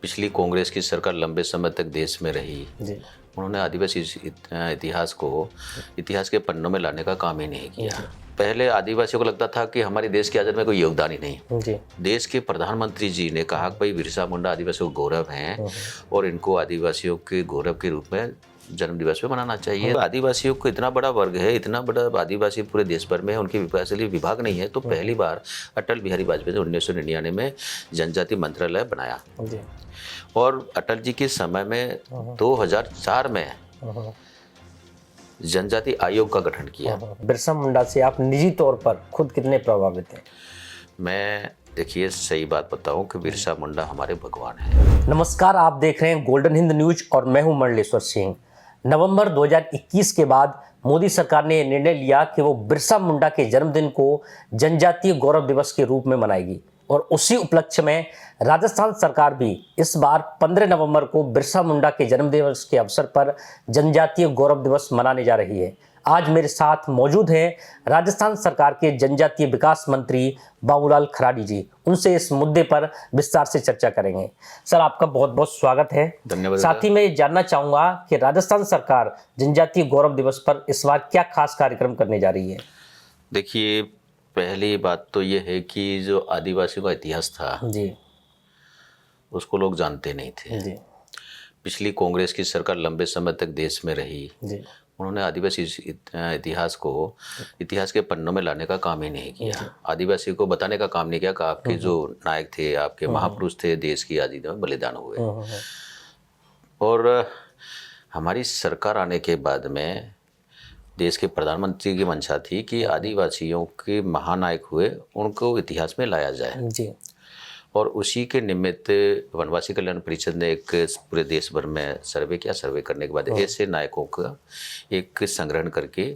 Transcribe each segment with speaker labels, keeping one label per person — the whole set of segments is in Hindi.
Speaker 1: पिछली कांग्रेस की सरकार लंबे समय तक देश में रही।
Speaker 2: जी।
Speaker 1: उन्होंने आदिवासी इतिहास के पन्नों में लाने का काम ही नहीं किया। पहले आदिवासियों को लगता था कि हमारे देश की आज़ादी में कोई योगदान ही नहीं।
Speaker 2: जी।
Speaker 1: देश के प्रधानमंत्री जी ने कहा कि भाई बिरसा मुंडा आदिवासियों को गौरव हैं और इनको आदिवासियों के गौरव के रूप में जन्म दिवस पे मनाना चाहिए। आदिवासियों को इतना बड़ा वर्ग है, इतना बड़ा आदिवासी पूरे देश भर में है, उनके विकास के लिए विभाग नहीं है। तो पहली बार अटल बिहारी वाजपेयी ने 1999 में जनजाति मंत्रालय बनाया
Speaker 2: जी।
Speaker 1: और अटल जी के समय में 2004 में जनजाति आयोग का गठन किया।
Speaker 2: बिरसा मुंडा से आप निजी तौर पर खुद कितने प्रभावित हैं?
Speaker 1: मैं देखिए सही बात बताऊं कि बिरसा मुंडा हमारे भगवान हैं।
Speaker 2: नमस्कार, आप देख रहे हैं गोल्डन हिंद न्यूज और मैं हूं मंडलेश्वर सिंह। नवंबर 2021 के बाद मोदी सरकार ने यह निर्णय लिया कि वो बिरसा मुंडा के जन्मदिन को जनजातीय गौरव दिवस के रूप में मनाएगी और उसी उपलक्ष्य में राजस्थान सरकार भी इस बार 15 नवंबर को बिरसा मुंडा के जन्मदिवस के अवसर पर जनजातीय गौरव दिवस मनाने जा रही है। आज मेरे साथ मौजूद हैं राजस्थान सरकार के जनजातीय विकास मंत्री बाबूलाल खराड़ी जी। उनसे इस मुद्दे पर विस्तार से चर्चा करेंगे। सर, आपका बहुत बहुत स्वागत है।
Speaker 1: धन्यवाद।
Speaker 2: साथ ही मैं ये जानना चाहूँगा कि राजस्थान सरकार जनजातीय गौरव दिवस पर इस बार क्या खास कार्यक्रम करने जा रही है?
Speaker 1: देखिए, पहली बात तो ये है कि जो आदिवासियों का इतिहास था
Speaker 2: जी।
Speaker 1: उसको लोग जानते नहीं थे।
Speaker 2: जी।
Speaker 1: पिछली कांग्रेस की सरकार लंबे समय तक देश में रही।
Speaker 2: जी।
Speaker 1: उन्होंने आदिवासी इतिहास के पन्नों में लाने का काम ही नहीं किया। आदिवासी को बताने का काम नहीं किया कि आपके जो नायक थे, आपके महापुरुष थे, देश की आज़ादी में बलिदान हुए। और हमारी सरकार आने के बाद में देश के प्रधानमंत्री की मंशा थी कि आदिवासियों के महानायक हुए उनको इतिहास में लाया जाए।
Speaker 2: जी।
Speaker 1: और उसी के निमित्त वनवासी कल्याण परिषद ने एक पूरे देश भर में सर्वे किया। सर्वे करने के बाद ऐसे नायकों का एक संग्रहण करके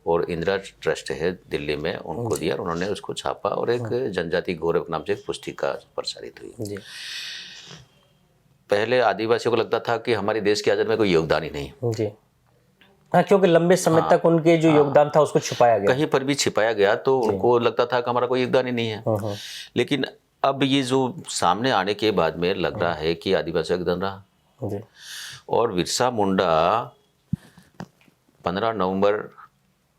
Speaker 1: और इंदिरा ट्रस्ट है दिल्ली में, उनको दिया। उन्होंने उसको छापा और एक जनजाति गौरव नाम से एक पुस्तिका प्रसारित हुई।
Speaker 2: जी।
Speaker 1: पहले आदिवासियों को लगता था कि हमारे देश की आज़ादी में कोई योगदान ही नहीं।
Speaker 2: जी। हाँ, क्योंकि लंबे समय तक उनके जो योगदान था उसको छिपाया गया,
Speaker 1: कहीं पर भी छिपाया गया, तो उनको लगता था कि हमारा कोई योगदान ही नहीं है। लेकिन अब ये जो सामने आने के बाद में लग रहा है कि आदिवासियों का योगदान रहा।
Speaker 2: जी।
Speaker 1: और बिरसा मुंडा 15 नवंबर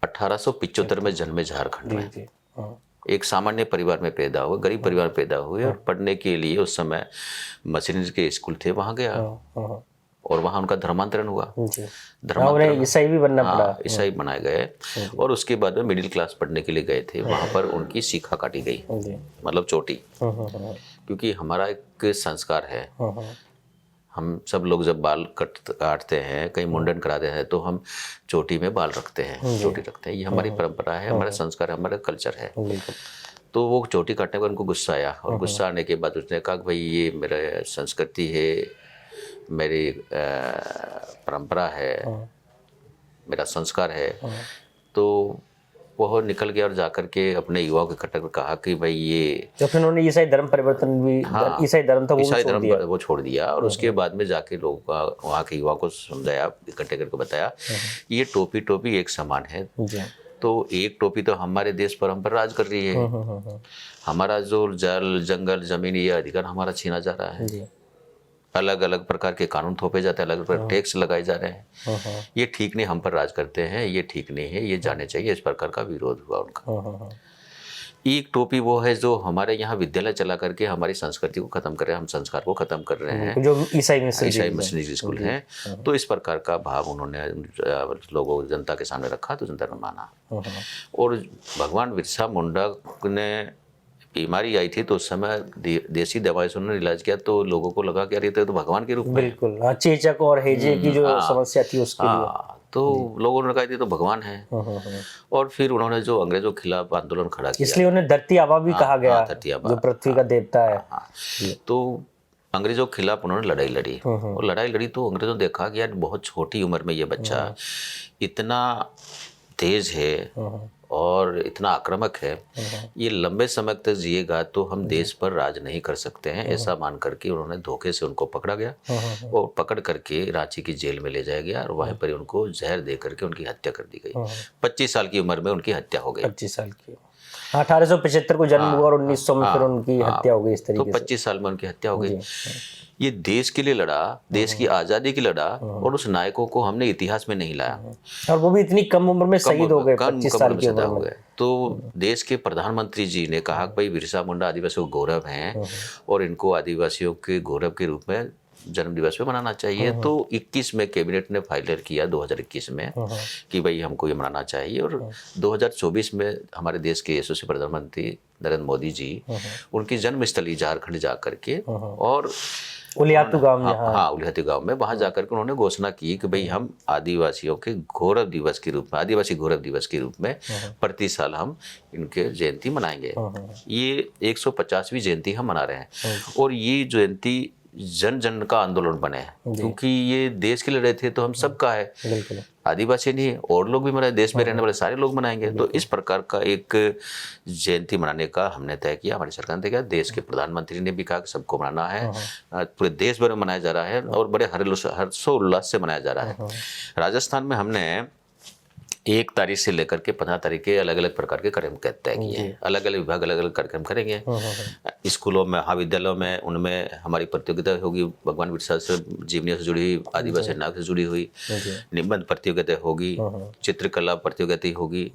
Speaker 1: 1875 में जन्मे झारखंड में।
Speaker 2: जी।
Speaker 1: एक सामान्य परिवार में पैदा हुए, गरीब परिवार में पैदा हुए और पढ़ने के लिए उस समय मशीनरी के स्कूल थे, वहाँ गया और वहाँ उनका धर्मांतरण हुआ।
Speaker 2: धर्मांतरण ईसाई भी बनना पड़ा।
Speaker 1: ईसाई बनाए गए और उसके बाद में मिडिल क्लास पढ़ने के लिए गए थे। वहाँ पर उनकी सीखा काटी गई, मतलब चोटी। क्योंकि हमारा एक संस्कार है, हम सब लोग जब बाल काटते हैं, कहीं मुंडन कराते हैं, तो हम चोटी में बाल रखते हैं, चोटी रखते हैं। ये हमारी परंपरा है, हमारा संस्कार है, हमारा कल्चर है। तो वो चोटी काटने पर उनको गुस्सा आया और गुस्सा आने के बाद उसने कहा कि भाई ये मेरा संस्कृति है, मेरी परंपरा है, मेरा संस्कार है। तो वह निकल गया और जाकर के अपने युवाओं के इकट्ठा कर कहा कि भाई ये,
Speaker 2: तो फिर उन्होंने ईसाई धर्म परिवर्तन भी, ईसाई धर्म था वो
Speaker 1: छोड़ दिया। और उसके बाद में जाके लोग वहाँ के युवाओं को समझाया, इकट्ठे करके बताया ये टोपी एक समान है। तो एक टोपी तो हमारे देश पर हम पर राज कर रही है। हमारा जो जल जंगल जमीन ये अधिकार हमारा छीना जा रहा है। अलग अलग प्रकार के कानून थोपे जाते हैं, अलग अलग टैक्स लगाए जा रहे हैं। ये ठीक नहीं, हम पर राज करते हैं, ये ठीक नहीं है, ये जाने चाहिए। इस प्रकार का विरोध हुआ उनका। एक टोपी वो है जो हमारे यहाँ विद्यालय चला करके हमारी संस्कृति को खत्म कर रहे हैं, हम संस्कार को खत्म कर रहे हैं, जो ईसाई मिशनरी स्कूल हैं। तो इस प्रकार का भाव उन्होंने लोगों जनता के सामने रखा, तो जनता ने माना। और भगवान बिरसा मुंडा ने बीमारी आई थी तो उस समय देसी दवाई से उन्होंने इलाज किया, तो लोगों को लगा कि अरे तो भगवान के रूप में,
Speaker 2: बिल्कुल चेचक और हेजे की जो समस्या थी उसके लिए,
Speaker 1: तो लोगों ने कहा थी तो भगवान है। और फिर उन्होंने जो अंग्रेजों के खिलाफ आंदोलन खड़ा किया,
Speaker 2: इसलिए उन्हें धरती आबा भी कहा गया, जो पृथ्वी का देवता है।
Speaker 1: तो अंग्रेजों के खिलाफ उन्होंने लड़ाई लड़ी और लड़ाई लड़ी तो अंग्रेजों ने देखा कि यार बहुत छोटी उम्र में ये बच्चा इतना तेज है और इतना आक्रामक है, ये लंबे समय तक जिएगा तो हम देश पर राज नहीं कर सकते हैं। ऐसा मान करके उन्होंने धोखे से उनको पकड़ा गया और पकड़ करके रांची की जेल में ले जाया गया और वहीं पर उनको जहर दे करके उनकी हत्या कर दी गई। 25 साल की उम्र में उनकी हत्या हो गई।
Speaker 2: 25 साल की। 1875 को जन्म हुआ और 1900 में फिर उनकी हत्या हो गई इस
Speaker 1: तो
Speaker 2: तरीके से।
Speaker 1: 25 साल में उनकी हत्या हो गई। ये देश के लिए लड़ा, देश की आज़ादी के लड़ा, और उस नायकों को हमने इतिहास में नहीं लाया,
Speaker 2: और वो भी इतनी कम उम्र में शहीद हो गए, 25 साल की उम्र
Speaker 1: हो
Speaker 2: में।
Speaker 1: गए। तो देश के प्रधानमंत्री जी ने कहा कि भाई बिरसा मुंडा आदिवासियों को गौरव हैं और इनको आदिवासियों के गौरव के रूप में जन्म दिवस पे मनाना चाहिए। तो 21 में कैबिनेट ने फाइल किया 2021 में कि भाई हमको ये मनाना चाहिए, और 2024 में हमारे देश के यशस्वी प्रधानमंत्री नरेंद्र मोदी जी उनकी जन्मस्थली झारखंड जा करके और
Speaker 2: उलियातू गांव में,
Speaker 1: हाँ उलियातू गांव में वहां जाकर के उन्होंने घोषणा की कि भाई हम आदिवासियों के गौरव दिवस के रूप में, आदिवासी गौरव दिवस के रूप में प्रति साल हम इनके जयंती मनाएंगे। ये 150वीं जयंती हम मना रहे हैं, और ये जयंती जन जन का आंदोलन बने, क्योंकि ये देश के लिए रहे थे तो हम सबका है,
Speaker 2: बिल्कुल
Speaker 1: आदिवासी नहीं और लोग भी मनाए, देश में रहने वाले सारे लोग मनाएंगे। तो इस प्रकार का एक जयंती मनाने का हमने तय किया, हमारी सरकार ने तय किया। देश के प्रधानमंत्री ने भी कहा कि सबको मनाना है, पूरे देश भर में मनाया जा रहा है और बड़े हर्षोल्लास से मनाया जा रहा है। राजस्थान में हमने 1 तारीख से लेकर के 15 तारीख के अलग अलग प्रकार के कार्यक्रम तय किए हैं। अलग अलग विभाग अलग अलग कार्यक्रम करेंगे। स्कूलों में, महाविद्यालयों में, उनमें हमारी प्रतियोगिता होगी, भगवान बिरसा से जीवनी से जुड़ी हुई, आदिवासी नाग से जुड़ी हुई, निबंध प्रतियोगिता होगी, चित्रकला प्रतियोगिता होगी,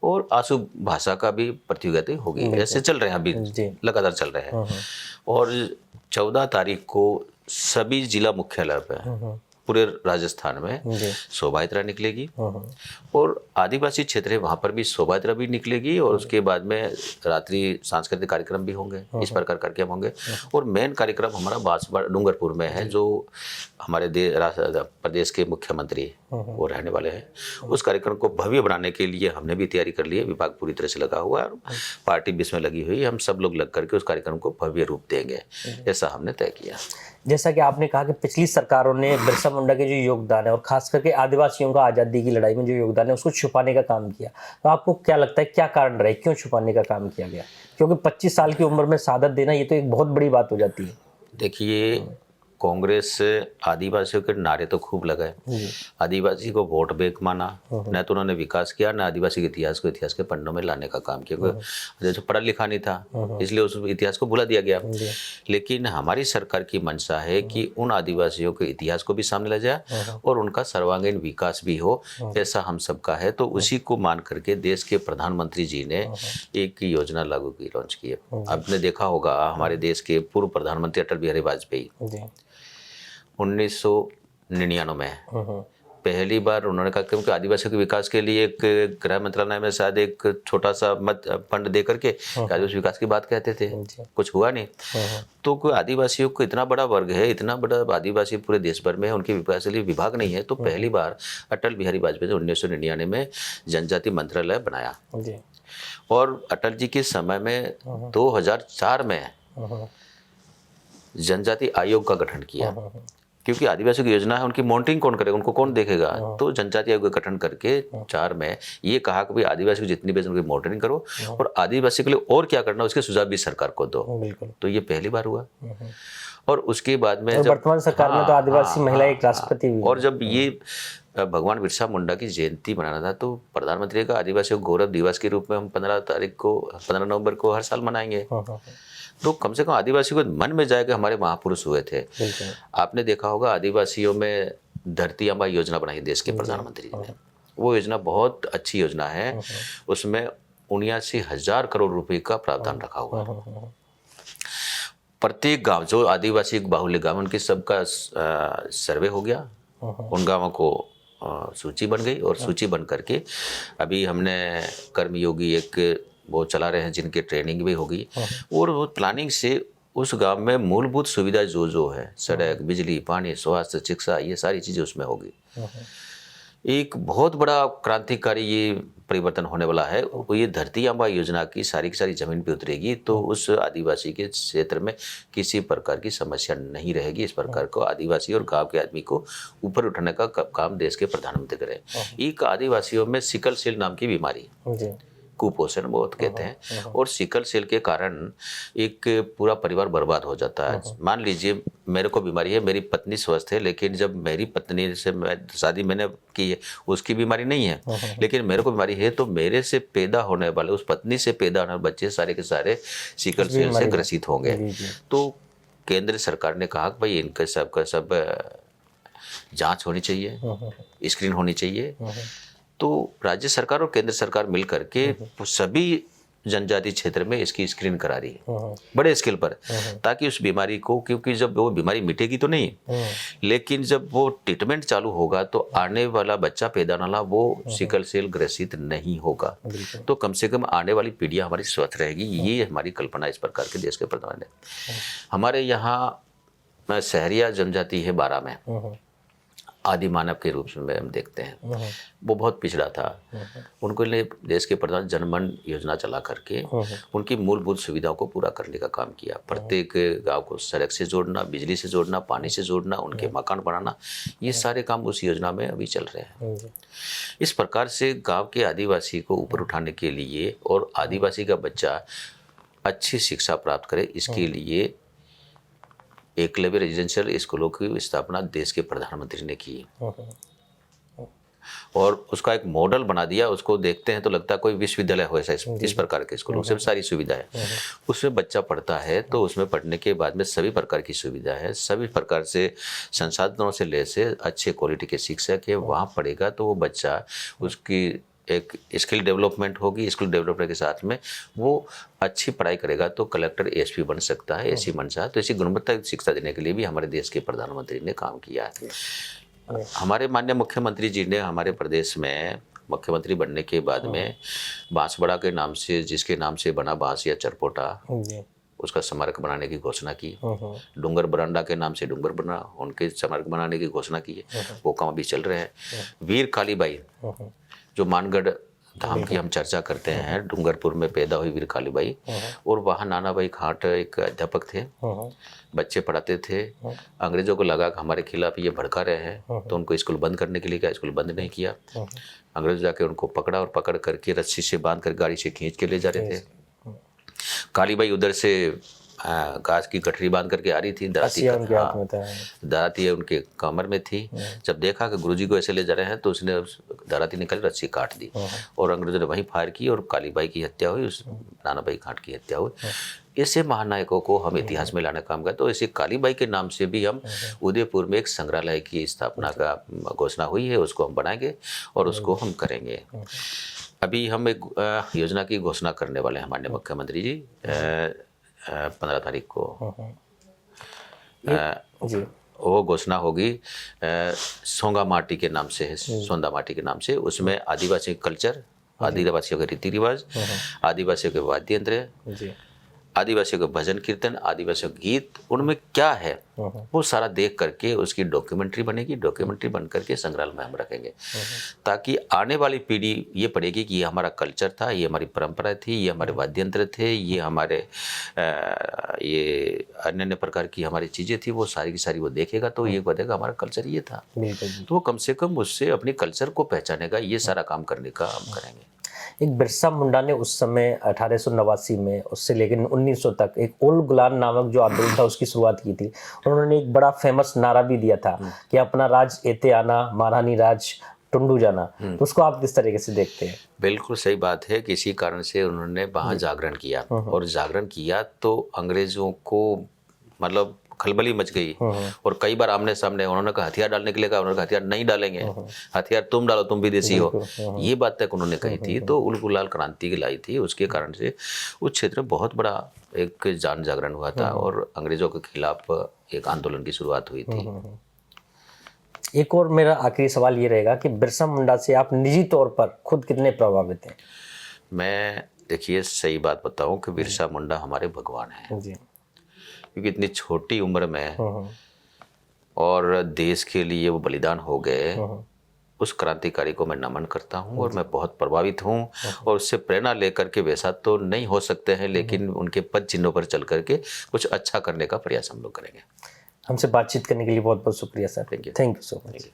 Speaker 1: और आंसू भाषा का भी प्रतियोगिता होगी। ऐसे चल रहे हैं, अभी लगातार चल रहे हैं। और 14 तारीख को सभी जिला मुख्यालय पे पूरे राजस्थान में शोभा यात्रा निकलेगी, और आदिवासी क्षेत्र है वहाँ पर भी शोभा यात्रा भी निकलेगी, और उसके बाद में रात्रि सांस्कृतिक कार्यक्रम भी होंगे। इस प्रकार कार्यक्रम होंगे, और मेन कार्यक्रम हमारा बांसवाड़ा डूंगरपुर में है, जो हमारे प्रदेश के मुख्यमंत्री वो रहने वाले हैं। उस कार्यक्रम को भव्य बनाने के लिए हमने भी तैयारी कर ली है, विभाग पूरी तरह से लगा हुआ है, पार्टी भी इसमें लगी हुई है। हम सब लोग लग करके उस कार्यक्रम को भव्य रूप देंगे, ऐसा हमने तय किया।
Speaker 2: जैसा कि आपने कहा कि पिछली सरकारों ने बिरसा मुंडा के जो योगदान है और खास करके आदिवासियों का आज़ादी की लड़ाई में जो योगदान है उसको छुपाने का काम किया, तो आपको क्या लगता है क्या कारण रहे, क्यों छुपाने का काम किया गया? क्योंकि 25 साल की उम्र में शहादत देना ये तो एक बहुत बड़ी बात हो जाती है।
Speaker 1: देखिए, कांग्रेस आदिवासियों के नारे तो खूब लगाए, आदिवासी को वोट बैंक माना, न तो उन्होंने विकास किया, न आदिवासी के इतिहास को इतिहास के पन्नों में लाने का काम किया। जैसे पढ़ा लिखा नहीं था, इसलिए उस इतिहास को भुला दिया गया। लेकिन हमारी सरकार की मंशा है कि उन आदिवासियों के इतिहास को भी सामने ला जाए और उनका सर्वांगीण विकास भी हो, ऐसा हम सबका है। तो उसी को मान करके देश के प्रधानमंत्री जी ने एक योजना लागू की, लॉन्च की है। आपने देखा होगा हमारे देश के पूर्व प्रधानमंत्री अटल बिहारी वाजपेयी 1999 में पहली बार उन्होंने कहा, क्योंकि आदिवासियों के विकास के लिए एक गृह मंत्रालय में शायद एक छोटा सा फंड दे करके आदिवासी विकास की बात कहते थे, कुछ हुआ नहीं। तो कोई आदिवासियों को इतना बड़ा वर्ग है, इतना बड़ा आदिवासी पूरे देश भर में है, उनके विकास के लिए विभाग नहीं है। तो पहली बार अटल बिहारी वाजपेयी ने 1999 में जनजाति मंत्रालय बनाया, और अटल जी के समय में 2004 में जनजाति आयोग का गठन किया, क्योंकि आदिवासियों की योजना है, उनकी मॉनिटरिंग कौन करेगा, उनको कौन देखेगा। तो जनजाति आयोग का गठन करके 4 में ये कहा कि भाई आदिवासी को जितनी भी उनकी मॉनिटरिंग करो, और आदिवासी के लिए और क्या करना उसके सुझाव भी सरकार को दो। तो ये पहली बार हुआ। और उसके बाद में जब
Speaker 2: वर्तमान सरकार में तो आदिवासी महिला एक राष्ट्रपति भी,
Speaker 1: और जब ये भगवान बिरसा मुंडा की जयंती मनाना था, तो प्रधानमंत्री का आदिवासियों गौरव दिवस के रूप में हम 15 नवंबर को हर साल मनाएंगे। तो कम से कम आदिवासियों को मन में जाएगा हमारे महापुरुष हुए थे। आपने देखा होगा आदिवासियों में धरती आबा योजना बनाई देश के प्रधानमंत्री ने, वो योजना बहुत अच्छी योजना है। उसमें 79,000 करोड़ रुपए का प्रावधान रखा हुआ है। प्रत्येक गांव जो आदिवासी बाहुल्य गांव, उनके सबका सर्वे हो गया, उन गांवों को सूची बन गई, और सूची बन करके अभी हमने कर्मयोगी एक वो चला रहे हैं, जिनकी ट्रेनिंग भी होगी, और वो प्लानिंग से उस गांव में मूलभूत सुविधा जो है, सड़क, बिजली, पानी, स्वास्थ्य, शिक्षा, ये सारी चीज़ें उसमें होगी। एक बहुत बड़ा क्रांतिकारी ये परिवर्तन होने वाला है। वो ये धरती आबा योजना की सारी जमीन पे उतरेगी, तो उस आदिवासी के क्षेत्र में किसी प्रकार की समस्या नहीं रहेगी। इस प्रकार को आदिवासी और गांव के आदमी को ऊपर उठाने का काम देश के प्रधानमंत्री करें। एक आदिवासियों में सिकल सेल नाम की बीमारी, कुपोषण बहुत कहते हैं, और सिकल सेल के कारण एक पूरा परिवार बर्बाद हो जाता है। मान लीजिए मेरे को बीमारी है, मेरी पत्नी स्वस्थ है, लेकिन जब मेरी पत्नी से शादी मैंने की है, उसकी बीमारी नहीं है, लेकिन मेरे को बीमारी है, तो मेरे से पैदा होने वाले, उस पत्नी से पैदा होने वाले बच्चे सारे के सारे सिकल सेल से ग्रसित होंगे। तो केंद्र सरकार ने कहा कि भाई इनके सबका सब जांच होनी चाहिए, स्क्रीन होनी चाहिए। तो राज्य सरकार और केंद्र सरकार मिल करके सभी जनजाति क्षेत्र में इसकी स्क्रीन करा रही है बड़े स्केल पर, ताकि उस बीमारी को, क्योंकि जब वो बीमारी मिटेगी तो नहीं, लेकिन जब वो ट्रीटमेंट चालू होगा तो आने वाला बच्चा पैदा वाला वो सिकल सेल ग्रसित नहीं होगा। तो कम से कम आने वाली पीढ़ियां हमारी स्वस्थ रहेगी। ये हमारी कल्पना इस प्रकार के देश के प्रधान है। हमारे यहाँ सहरिया जनजाति है बारा में, आदि मानव के रूप में हम देखते हैं, वो बहुत पिछड़ा था। उनको लिए देश के प्रधान जनमन योजना चला करके उनकी मूलभूत सुविधाओं को पूरा करने का काम किया। प्रत्येक गांव को सड़क से जोड़ना, बिजली से जोड़ना, पानी से जोड़ना, उनके मकान बनाना, ये सारे काम उस योजना में अभी चल रहे हैं। इस प्रकार से गाँव के आदिवासी को ऊपर उठाने के लिए और आदिवासी का बच्चा अच्छी शिक्षा प्राप्त करे, इसके लिए एकलव्य रेजिडेंशियल स्कूलों की स्थापना देश के प्रधानमंत्री ने की और उसका एक मॉडल बना दिया। उसको देखते हैं तो लगता है कोई विश्वविद्यालय हो ऐसा, इस प्रकार के स्कूलों से सारी सुविधा है। उसमें बच्चा पढ़ता है तो उसमें पढ़ने के बाद में सभी प्रकार की सुविधा है, सभी प्रकार से संसाधनों से लेसे अच्छे क्वालिटी के शिक्षक है, वहाँ पढ़ेगा तो वो बच्चा, उसकी एक स्किल डेवलपमेंट होगी। स्किल डेवलपमेंट के साथ में वो अच्छी पढ़ाई करेगा तो कलेक्टर, एसपी बन सकता है, एससी बन सकता है। तो ऐसी गुणवत्ता शिक्षा देने के लिए भी हमारे देश के प्रधानमंत्री ने काम किया है। हमारे माननीय मुख्यमंत्री जी ने हमारे प्रदेश में मुख्यमंत्री बनने के बाद में बांसवाड़ा के नाम से, जिसके नाम से बना बांस या चरपोटा, उसका स्मारक बनाने की घोषणा की। डूंगर बरांडा के नाम से डूंगर बना, उनके स्मारक बनाने की घोषणा की है। वो काम अभी चल रहे हैं। वीर कालीबाई, जो मानगढ़ धाम की हम चर्चा करते हैं, डूंगरपुर में पैदा हुई वीर कालीबाई, और वहाँ नानाभाई खाट एक अध्यापक थे, बच्चे पढ़ाते थे। अंग्रेजों को लगा कि हमारे खिलाफ ये भड़का रहे हैं, तो उनको स्कूल बंद करने के लिए कहा, स्कूल बंद नहीं किया। अंग्रेज जाके उनको पकड़ा और पकड़ करके रस्सी से बांध कर गाड़ी से खींच के ले जा रहे थे। कालीबाई उधर से घास की गठरी बांध करके आ रही थी, दराती उनके कमर में थी। जब देखा कि गुरुजी को ऐसे ले जा रहे हैं तो उसने दराती निकाली, रस्सी काट दी और अंग्रेजों ने वहीं फायर की और कालीबाई की हत्या हुई, उस नानाभाई खाट की हत्या हुई। ऐसे महानायकों को हम इतिहास में लाने का काम करते। तो ऐसे कालीबाई के नाम से भी हम उदयपुर में एक संग्रहालय की स्थापना का घोषणा हुई है, उसको हम बनाएंगे और उसको हम करेंगे। अभी हम एक योजना की घोषणा करने वाले हैं माननीय मुख्यमंत्री जी 15 तारीख को। वो घोषणा होगी सोंगा माटी के नाम से है, सोंदा माटी के नाम से। उसमें आदिवासी कल्चर, आदिवासियों के रीति रिवाज, आदिवासियों के वाद्य यंत्र, आदिवासियों के भजन कीर्तन, आदिवासियों के गीत, उनमें क्या है वो सारा देख करके उसकी डॉक्यूमेंट्री बनेगी। डॉक्यूमेंट्री बन करके संग्रहालय में हम रखेंगे, ताकि आने वाली पीढ़ी ये पढ़ेगी कि ये हमारा कल्चर था, ये हमारी परंपरा थी, ये हमारे वाद्य यंत्र थे, ये हमारे ये अन्य अन्य प्रकार की हमारी चीज़ें थी, वो सारी की सारी वो देखेगा तो ये बताएगा हमारा कल्चर ये था। तो वो कम से कम उससे अपने कल्चर को पहचानेगा। ये सारा काम करने का हम करेंगे।
Speaker 2: एक बिरसा मुंडा ने उस समय 1889 में उससे लेकर 1900 तक एक ओल गुलान नामक जो आंदोलन था उसकी शुरुआत की थी। उन्होंने एक बड़ा फेमस नारा भी दिया था कि अपना राज एते आना, महारानी राज टुंडू जाना। तो उसको आप किस तरीके से देखते हैं?
Speaker 1: बिल्कुल सही बात है। किसी कारण से उन्होंने वहाँ जागरण किया और जागरण किया तो अंग्रेजों को मतलब खलबली मच गई और कई बार आमने सामने उन्होंने कहा हथियार डालने के लिए कहा, उन्होंने कहा हथियार नहीं डालेंगे, हथियार तुम डालो, तुम विदेशी हो, ये बात तक उन्होंने कही थी। तो उल गुलाल क्रांति लाई थी, उसके कारण से उस क्षेत्र में बहुत बड़ा एक जान जागरण हुआ था और अंग्रेजों के खिलाफ एक आंदोलन की शुरुआत हुई थी।
Speaker 2: एक और मेरा आखिरी सवाल ये रहेगा कि बिरसा मुंडा से आप निजी तौर पर खुद कितने प्रभावित हैं?
Speaker 1: मैं देखिए सही बात बताऊं कि बिरसा मुंडा हमारे भगवान हैं जी। क्योंकि इतनी छोटी उम्र में और देश के लिए वो बलिदान हो गए, उस क्रांतिकारी को मैं नमन करता हूं और मैं बहुत प्रभावित हूं और उससे प्रेरणा लेकर के वैसा तो नहीं हो सकते हैं, लेकिन उनके पद चिन्हों पर चल करके कुछ अच्छा करने का प्रयास हम लोग करेंगे।
Speaker 2: हमसे बातचीत करने के लिए बहुत बहुत शुक्रिया sir.
Speaker 1: Thank you
Speaker 2: so much.